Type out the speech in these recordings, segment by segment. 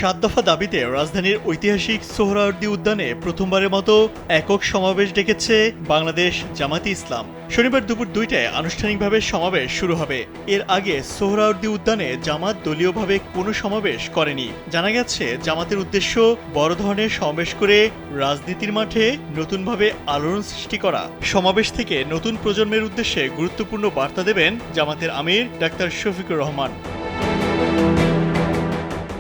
7 দফা দাবিতে রাজধানীর ঐতিহাসিক সোহরাওয়ার্দী উদ্যানে প্রথমবারের মতো একক সমাবেশ ডেকেছে বাংলাদেশ জামায়াতে ইসলাম। শনিবার দুপুর 2টায় আনুষ্ঠানিকভাবে সমাবেশ শুরু হবে। এর আগে সোহরাওয়ার্দী উদ্যানে জামাত দলীয়ভাবে কোনো সমাবেশ করেনি। জানা গেছে, জামাতের উদ্দেশ্য বড় ধরনের সমাবেশ করে রাজনীতির মাঠে নতুনভাবে আলোড়ন সৃষ্টি করা। সমাবেশ থেকে নতুন প্রজন্মের উদ্দেশ্যে গুরুত্বপূর্ণ বার্তা দেবেন জামাতের আমির ডাক্তার শফিকুর রহমান।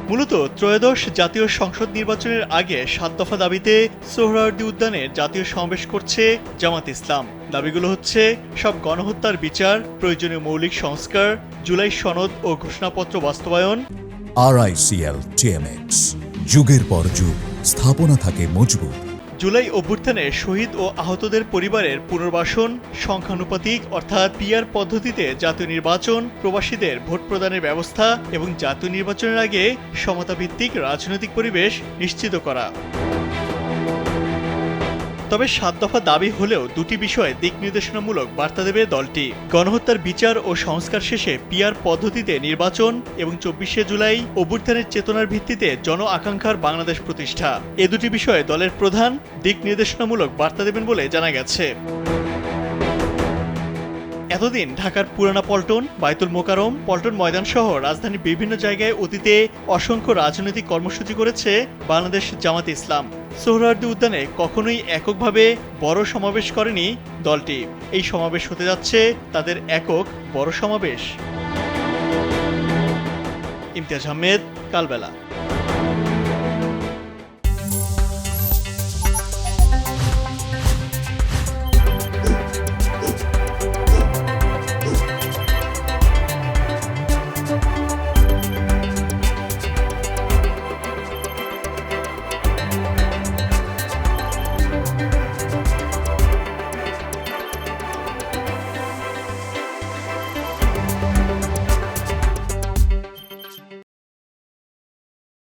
মূলত ত্রয়োদশ জাতীয় সংসদ নির্বাচনের আগে 7 দফা দাবিতে সোহরাওয়ার্দী উদ্যানে জাতীয় সমাবেশ করছে জামাত ইসলাম। দাবিগুলো হচ্ছে সব গণহত্যার বিচার, প্রয়োজনীয় মৌলিক সংস্কার, জুলাই সনদ ও ঘোষণাপত্র বাস্তবায়ন, RICL TMX, যুগের পর যুগ স্থাপনা থাকে মজবুত। জুলাই অভ্যুত্থানে শহীদ ও আহতদের পরিবারের পুনর্বাসন, সংখ্যানুপাতিক অর্থাৎ পিআর পদ্ধতিতে জাতীয় নির্বাচন, প্রবাসীদের ভোট প্রদানের ব্যবস্থা এবং জাতীয় নির্বাচনের আগে সমতাভিত্তিক রাজনৈতিক পরিবেশ নিশ্চিত করা। তবে 7 দফা দাবি হলেও দুটি বিষয়ে দিক নির্দেশনামূলক বার্তা দেবে দলটি। গণহত্যার বিচার ও সংস্কার শেষে পিআর পদ্ধতিতে নির্বাচন এবং 24শে জুলাই অভ্যুত্থানের চেতনার ভিত্তিতে জন আকাঙ্ক্ষার বাংলাদেশ প্রতিষ্ঠা, এ দুটি বিষয়ে দলের প্রধান দিক নির্দেশনামূলক বার্তা দেবেন বলে জানা গেছে। এতদিন ঢাকার পুরানা পল্টন, বায়তুল মোকাররম, পল্টন ময়দান সহ রাজধানীর বিভিন্ন জায়গায় অতীতে অসংখ্য রাজনৈতিক কর্মসূচি করেছে বাংলাদেশ জামায়াতে ইসলাম। সোহরাওয়ার্দী উদ্যানে কখনোই এককভাবে বড় সমাবেশ করেনি দলটি। এই সমাবেশ হতে যাচ্ছে তাদের একক বড় সমাবেশ। ইমতিয়াজ আহমেদ, কালবেলা।